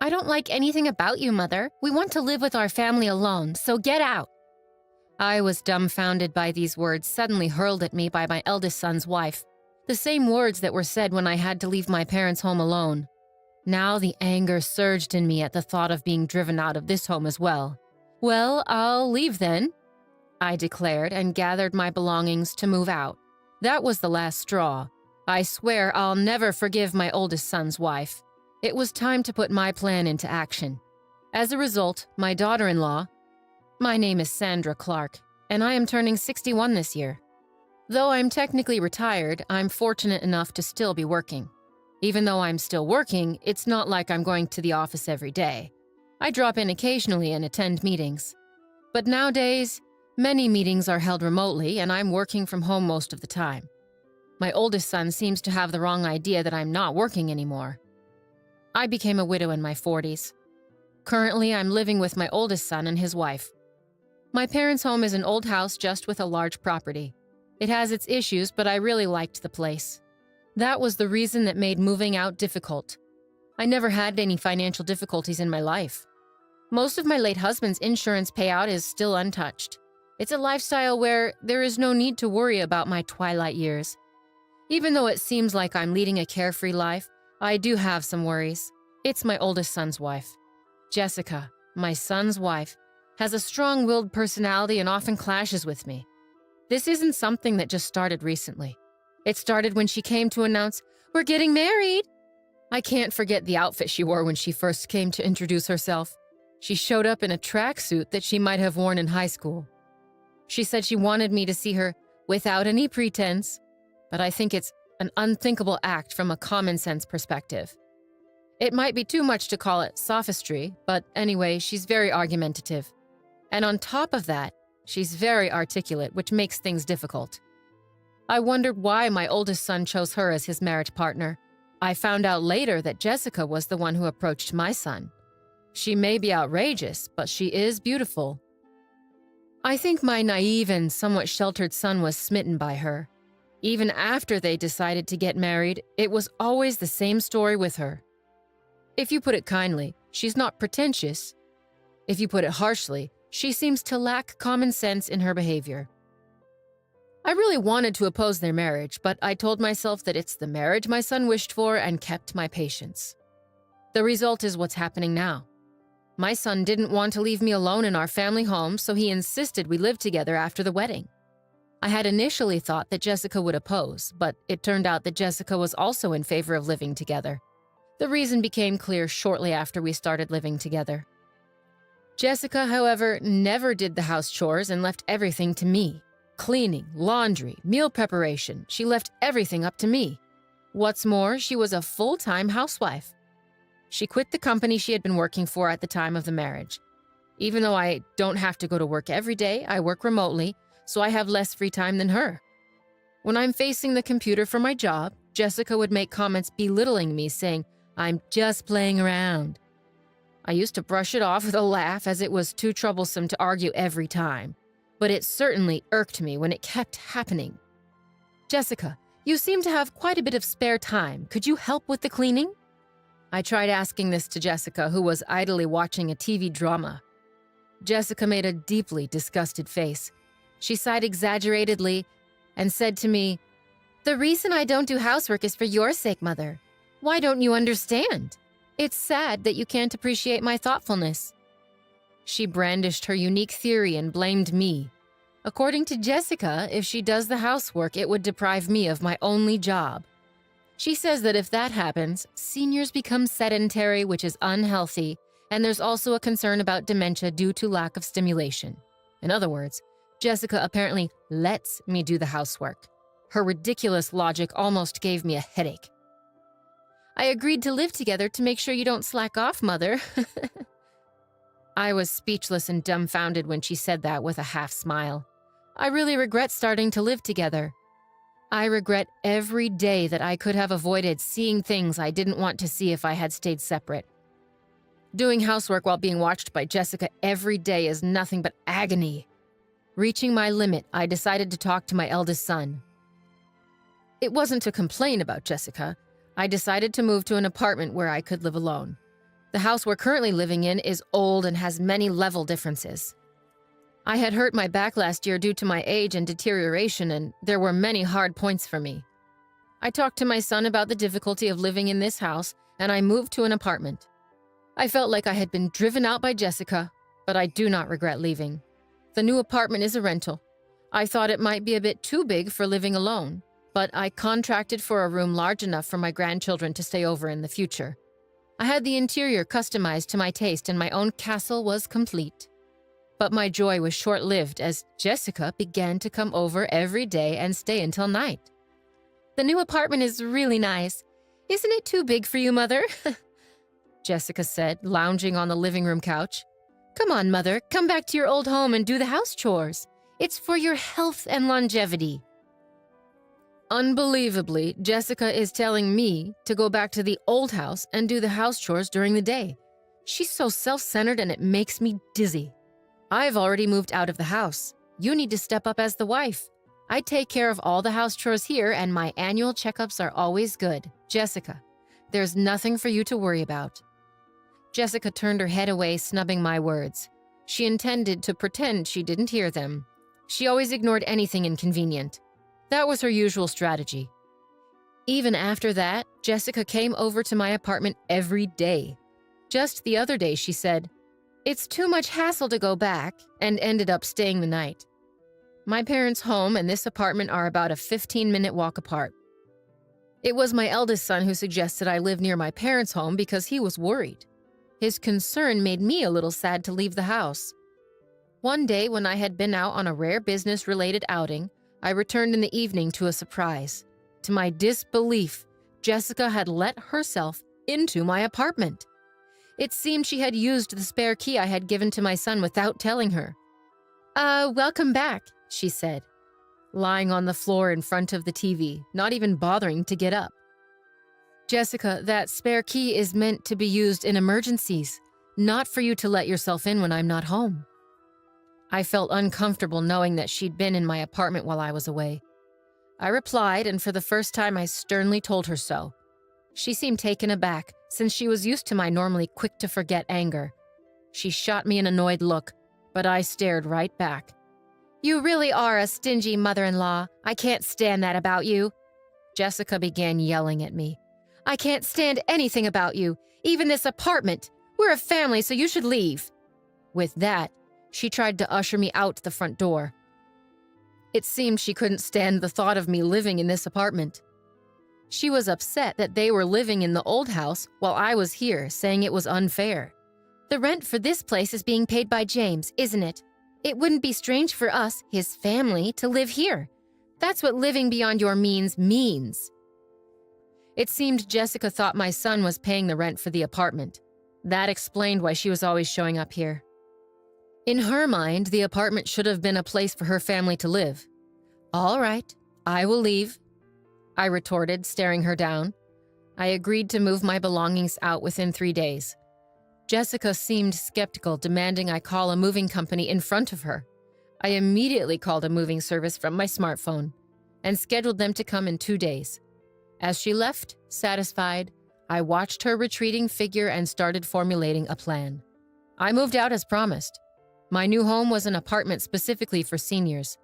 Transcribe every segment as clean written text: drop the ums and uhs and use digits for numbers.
I don't like anything about you, Mother. We want to live with our family alone, so get out. I was dumbfounded by these words suddenly hurled at me by my eldest son's wife. The same words that were said when I had to leave my parents' home alone. Now the anger surged in me at the thought of being driven out of this home as well. Well, I'll leave then, I declared and gathered my belongings to move out. That was the last straw. I swear I'll never forgive my oldest son's wife. It was time to put my plan into action. As a result, my daughter-in-law, my name is Sandra Clark, and I am turning 61 this year. Though I'm technically retired, I'm fortunate enough to still be working. Even though I'm still working, it's not like I'm going to the office every day. I drop in occasionally and attend meetings. But nowadays, many meetings are held remotely, and I'm working from home most of the time. My oldest son seems to have the wrong idea that I'm not working anymore. I became a widow in my 40s. Currently, I'm living with my oldest son and his wife. My parents' home is an old house just with a large property. It has its issues, but I really liked the place. That was the reason that made moving out difficult. I never had any financial difficulties in my life. Most of my late husband's insurance payout is still untouched. It's a lifestyle where there is no need to worry about my twilight years. Even though it seems like I'm leading a carefree life, I do have some worries. It's my oldest son's wife. Jessica, my son's wife, has a strong-willed personality and often clashes with me. This isn't something that just started recently. It started when she came to announce, "We're getting married." I can't forget the outfit she wore when she first came to introduce herself. She showed up in a tracksuit that she might have worn in high school. She said she wanted me to see her without any pretense, but I think it's an unthinkable act from a common-sense perspective. It might be too much to call it sophistry, but anyway, she's very argumentative. And on top of that, she's very articulate, which makes things difficult. I wondered why my oldest son chose her as his marriage partner. I found out later that Jessica was the one who approached my son. She may be outrageous, but she is beautiful. I think my naive and somewhat sheltered son was smitten by her. Even after they decided to get married, it was always the same story with her. If you put it kindly, she's not pretentious. If you put it harshly, she seems to lack common sense in her behavior. I really wanted to oppose their marriage, but I told myself that it's the marriage my son wished for and kept my patience. The result is what's happening now. My son didn't want to leave me alone in our family home, so he insisted we live together after the wedding. I had initially thought that Jessica would oppose, but it turned out that Jessica was also in favor of living together. The reason became clear shortly after we started living together. Jessica, however, never did the house chores and left everything to me. Cleaning, laundry, meal preparation, she left everything up to me. What's more, she was a full-time housewife. She quit the company she had been working for at the time of the marriage. Even though I don't have to go to work every day, I work remotely, so I have less free time than her. When I'm facing the computer for my job, Jessica would make comments belittling me, saying, "I'm just playing around." I used to brush it off with a laugh as it was too troublesome to argue every time. But it certainly irked me when it kept happening. "Jessica, you seem to have quite a bit of spare time. Could you help with the cleaning?" I tried asking this to Jessica, who was idly watching a TV drama. Jessica made a deeply disgusted face. She sighed exaggeratedly and said to me, "The reason I don't do housework is for your sake, Mother. Why don't you understand? It's sad that you can't appreciate my thoughtfulness." She brandished her unique theory and blamed me. According to Jessica, if she does the housework, it would deprive me of my only job. She says that if that happens, seniors become sedentary, which is unhealthy, and there's also a concern about dementia due to lack of stimulation. In other words, Jessica apparently lets me do the housework. Her ridiculous logic almost gave me a headache. "I agreed to live together to make sure you don't slack off, Mother." I was speechless and dumbfounded when she said that with a half smile. I really regret starting to live together. I regret every day that I could have avoided seeing things I didn't want to see if I had stayed separate. Doing housework while being watched by Jessica every day is nothing but agony. Reaching my limit, I decided to talk to my eldest son. It wasn't to complain about Jessica. I decided to move to an apartment where I could live alone. The house we're currently living in is old and has many level differences. I had hurt my back last year due to my age and deterioration, and there were many hard points for me. I talked to my son about the difficulty of living in this house, and I moved to an apartment. I felt like I had been driven out by Jessica, but I do not regret leaving. The new apartment is a rental. I thought it might be a bit too big for living alone, but I contracted for a room large enough for my grandchildren to stay over in the future. I had the interior customized to my taste, and my own castle was complete. But my joy was short-lived as Jessica began to come over every day and stay until night. "The new apartment is really nice. Isn't it too big for you, Mother?" Jessica said, lounging on the living room couch. "Come on, Mother, come back to your old home and do the house chores. It's for your health and longevity." Unbelievably, Jessica is telling me to go back to the old house and do the house chores during the day. She's so self-centered and it makes me dizzy. "I've already moved out of the house. You need to step up as the wife. I take care of all the house chores here and my annual checkups are always good. Jessica, there's nothing for you to worry about." Jessica turned her head away, snubbing my words. She intended to pretend she didn't hear them. She always ignored anything inconvenient. That was her usual strategy. Even after that, Jessica came over to my apartment every day. Just the other day, she said, "It's too much hassle to go back," and ended up staying the night. My parents' home and this apartment are about a 15-minute walk apart. It was my eldest son who suggested I live near my parents' home because he was worried. His concern made me a little sad to leave the house. One day, when I had been out on a rare business-related outing, I returned in the evening to a surprise. To my disbelief, Jessica had let herself into my apartment. It seemed she had used the spare key I had given to my son without telling her. Welcome back," she said, lying on the floor in front of the TV, not even bothering to get up. "Jessica, that spare key is meant to be used in emergencies, not for you to let yourself in when I'm not home." I felt uncomfortable knowing that she'd been in my apartment while I was away. I replied, and for the first time I sternly told her so. She seemed taken aback, since she was used to my normally quick-to-forget anger. She shot me an annoyed look, but I stared right back. "You really are a stingy mother-in-law. I can't stand that about you." Jessica began yelling at me. "I can't stand anything about you, even this apartment. We're a family, so you should leave." With that, she tried to usher me out the front door. It seemed she couldn't stand the thought of me living in this apartment. She was upset that they were living in the old house while I was here, saying it was unfair. "The rent for this place is being paid by James, isn't it? It wouldn't be strange for us, his family, to live here. That's what living beyond your means means." It seemed Jessica thought my son was paying the rent for the apartment. That explained why she was always showing up here. In her mind, the apartment should have been a place for her family to live. "All right, I will leave," I retorted, staring her down. I agreed to move my belongings out within 3 days. Jessica seemed skeptical, demanding I call a moving company in front of her. I immediately called a moving service from my smartphone and scheduled them to come in 2 days. As she left, satisfied, I watched her retreating figure and started formulating a plan. I moved out as promised. My new home was an apartment specifically for seniors.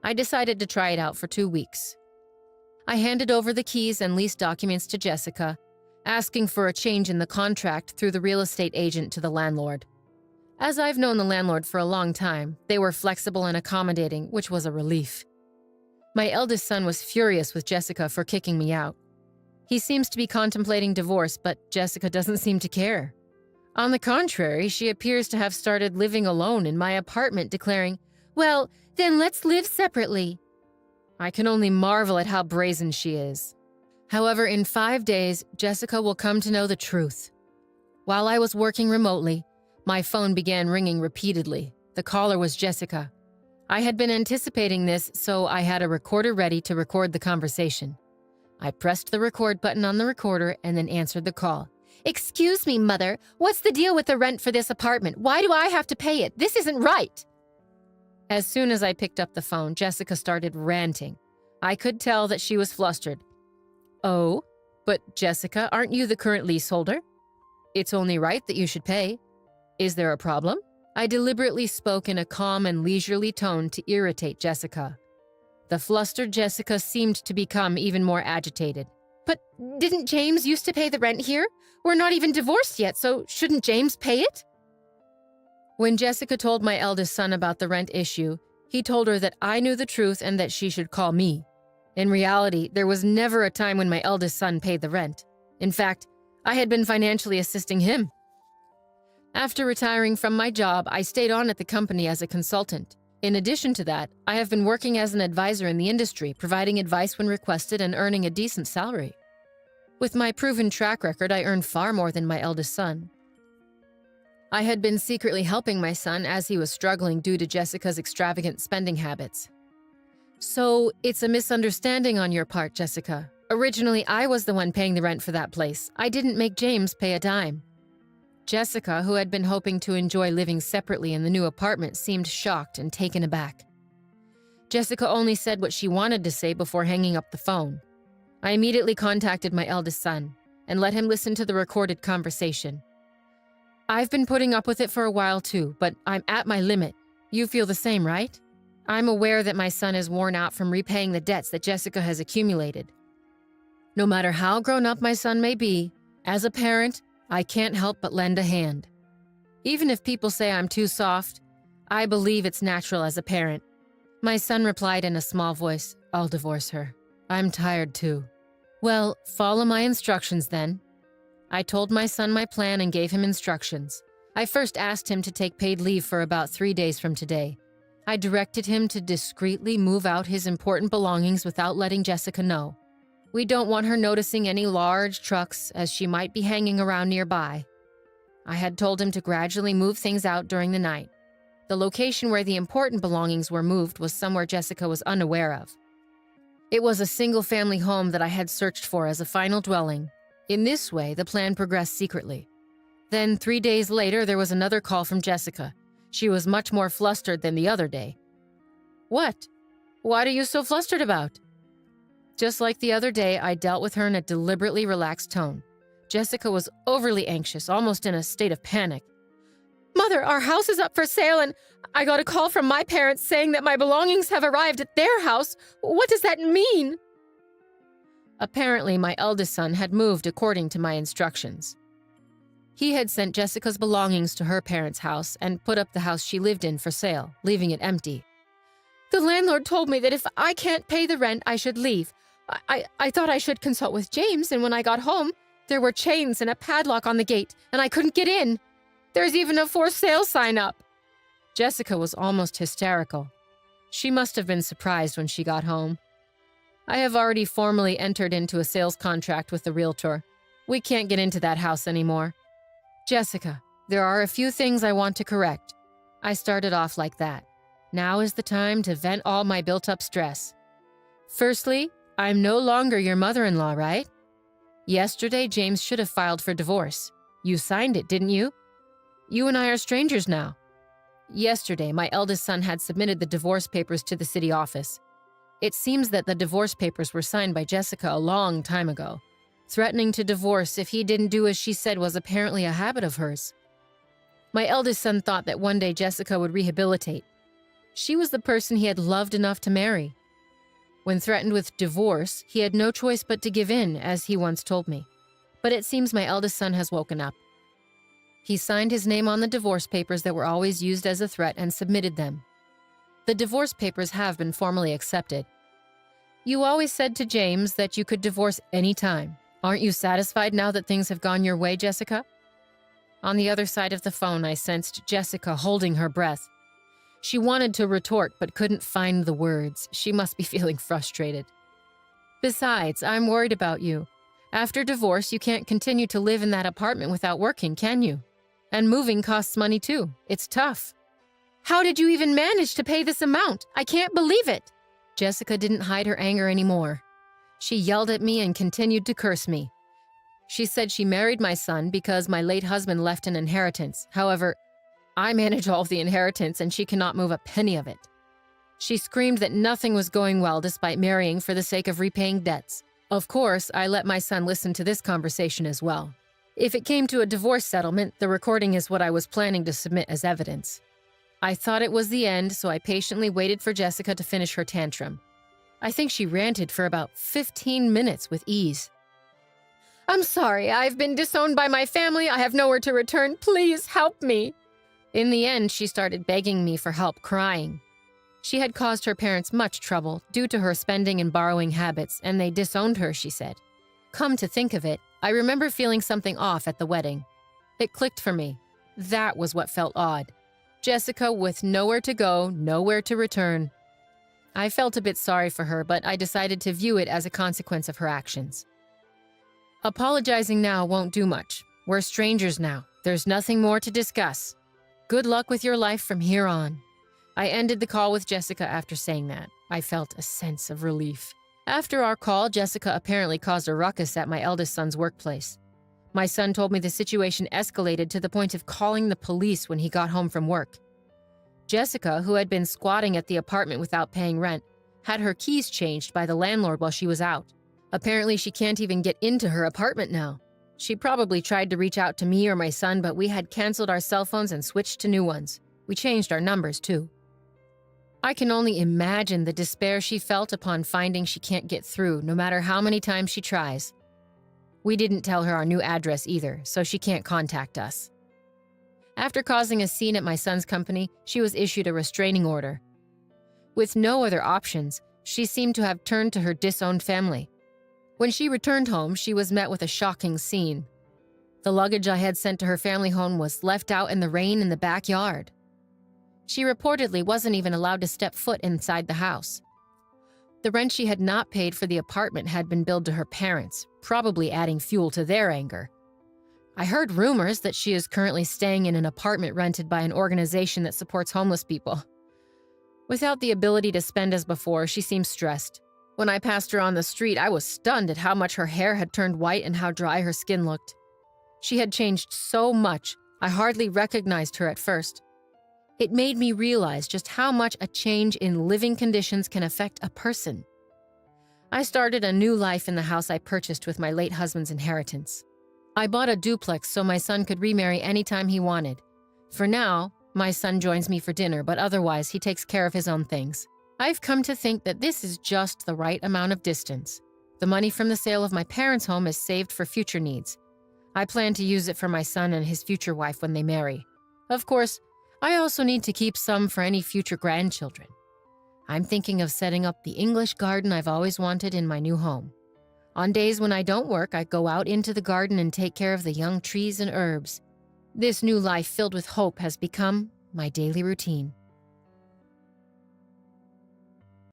I decided to try it out for 2 weeks. I handed over the keys and lease documents to Jessica, asking for a change in the contract through the real estate agent to the landlord. As I've known the landlord for a long time, they were flexible and accommodating, which was a relief. My eldest son was furious with Jessica for kicking me out. He seems to be contemplating divorce, but Jessica doesn't seem to care. On the contrary, she appears to have started living alone in my apartment, declaring, "Well, then let's live separately." I can only marvel at how brazen she is. However, in 5 days, Jessica will come to know the truth. While I was working remotely, my phone began ringing repeatedly. The caller was Jessica. I had been anticipating this, so I had a recorder ready to record the conversation. I pressed the record button on the recorder and then answered the call. "Excuse me, Mother. What's the deal with the rent for this apartment? Why do I have to pay it? This isn't right." As soon as I picked up the phone, Jessica started ranting. I could tell that she was flustered. "Oh, but Jessica, aren't you the current leaseholder?" It's only right that you should pay. Is there a problem? I deliberately spoke in a calm and leisurely tone to irritate Jessica. The flustered Jessica seemed to become even more agitated. But didn't James used to pay the rent here? We're not even divorced yet, so shouldn't James pay it? When Jessica told my eldest son about the rent issue, he told her that I knew the truth and that she should call me. In reality, there was never a time when my eldest son paid the rent. In fact, I had been financially assisting him. After retiring from my job, I stayed on at the company as a consultant. In addition to that, I have been working as an advisor in the industry, providing advice when requested and earning a decent salary. With my proven track record, I earned far more than my eldest son. I had been secretly helping my son as he was struggling due to Jessica's extravagant spending habits. So, it's a misunderstanding on your part, Jessica. Originally, I was the one paying the rent for that place. I didn't make James pay a dime. Jessica, who had been hoping to enjoy living separately in the new apartment, seemed shocked and taken aback. Jessica only said what she wanted to say before hanging up the phone. I immediately contacted my eldest son and let him listen to the recorded conversation. I've been putting up with it for a while too, but I'm at my limit. You feel the same, right? I'm aware that my son is worn out from repaying the debts that Jessica has accumulated. No matter how grown up my son may be, as a parent, I can't help but lend a hand. Even if people say I'm too soft, I believe it's natural as a parent. My son replied in a small voice, I'll divorce her. I'm tired too. Well, follow my instructions then. I told my son my plan and gave him instructions. I first asked him to take paid leave for about 3 days from today. I directed him to discreetly move out his important belongings without letting Jessica know. We don't want her noticing any large trucks, as she might be hanging around nearby. I had told him to gradually move things out during the night. The location where the important belongings were moved was somewhere Jessica was unaware of. It was a single-family home that I had searched for as a final dwelling. In this way, the plan progressed secretly. Then 3 days later, there was another call from Jessica. She was much more flustered than the other day. What? What are you so flustered about? Just like the other day, I dealt with her in a deliberately relaxed tone. Jessica was overly anxious, almost in a state of panic. Mother, our house is up for sale and I got a call from my parents saying that my belongings have arrived at their house. What does that mean? Apparently, my eldest son had moved according to my instructions. He had sent Jessica's belongings to her parents' house and put up the house she lived in for sale, leaving it empty. The landlord told me that if I can't pay the rent, I should leave. I thought I should consult with James, and when I got home, there were chains and a padlock on the gate, and I couldn't get in. There's even a for sale sign up. Jessica was almost hysterical. She must have been surprised when she got home. I have already formally entered into a sales contract with the realtor. We can't get into that house anymore. Jessica, there are a few things I want to correct. I started off like that. Now is the time to vent all my built-up stress. Firstly, I'm no longer your mother-in-law, right? Yesterday, James should have filed for divorce. You signed it, didn't you? You and I are strangers now. Yesterday, my eldest son had submitted the divorce papers to the city office. It seems that the divorce papers were signed by Jessica a long time ago. Threatening to divorce if he didn't do as she said was apparently a habit of hers. My eldest son thought that one day Jessica would rehabilitate. She was the person he had loved enough to marry. When threatened with divorce, he had no choice but to give in, as he once told me. But it seems my eldest son has woken up. He signed his name on the divorce papers that were always used as a threat and submitted them. The divorce papers have been formally accepted. You always said to James that you could divorce any time. Aren't you satisfied now that things have gone your way, Jessica? On the other side of the phone, I sensed Jessica holding her breath. She wanted to retort, but couldn't find the words. She must be feeling frustrated. Besides, I'm worried about you. After divorce, you can't continue to live in that apartment without working, can you? And moving costs money too. It's tough. How did you even manage to pay this amount? I can't believe it. Jessica didn't hide her anger anymore. She yelled at me and continued to curse me. She said she married my son because my late husband left an inheritance. However, I manage all of the inheritance and she cannot move a penny of it. She screamed that nothing was going well despite marrying for the sake of repaying debts. Of course, I let my son listen to this conversation as well. If it came to a divorce settlement, the recording is what I was planning to submit as evidence. I thought it was the end, so I patiently waited for Jessica to finish her tantrum. I think she ranted for about 15 minutes with ease. "I'm sorry, I've been disowned by my family. I have nowhere to return. Please help me." In the end, she started begging me for help, crying. She had caused her parents much trouble due to her spending and borrowing habits, and they disowned her, she said. Come to think of it, I remember feeling something off at the wedding. It clicked for me. That was what felt odd. Jessica with nowhere to go, nowhere to return. I felt a bit sorry for her, but I decided to view it as a consequence of her actions. Apologizing now won't do much. We're strangers now. There's nothing more to discuss. Good luck with your life from here on. I ended the call with Jessica after saying that. I felt a sense of relief. After our call, Jessica apparently caused a ruckus at my eldest son's workplace. My son told me the situation escalated to the point of calling the police when he got home from work. Jessica, who had been squatting at the apartment without paying rent, had her keys changed by the landlord while she was out. Apparently, she can't even get into her apartment now. She probably tried to reach out to me or my son, but we had canceled our cell phones and switched to new ones. We changed our numbers, too. I can only imagine the despair she felt upon finding she can't get through, no matter how many times she tries. We didn't tell her our new address either, so she can't contact us. After causing a scene at my son's company, she was issued a restraining order. With no other options, she seemed to have turned to her disowned family. When she returned home, she was met with a shocking scene. The luggage I had sent to her family home was left out in the rain in the backyard. She reportedly wasn't even allowed to step foot inside the house. The rent she had not paid for the apartment had been billed to her parents, probably adding fuel to their anger. I heard rumors that she is currently staying in an apartment rented by an organization that supports homeless people. Without the ability to spend as before, she seemed stressed. When I passed her on the street, I was stunned at how much her hair had turned white and how dry her skin looked. She had changed so much, I hardly recognized her at first. It made me realize just how much a change in living conditions can affect a person. I started a new life in the house I purchased with my late husband's inheritance. I bought a duplex so my son could remarry anytime he wanted. For now, my son joins me for dinner, but otherwise he takes care of his own things. I've come to think that this is just the right amount of distance. The money from the sale of my parents' home is saved for future needs. I plan to use it for my son and his future wife when they marry. Of course, I also need to keep some for any future grandchildren. I'm thinking of setting up the English garden I've always wanted in my new home. On days when I don't work, I go out into the garden and take care of the young trees and herbs. This new life filled with hope has become my daily routine.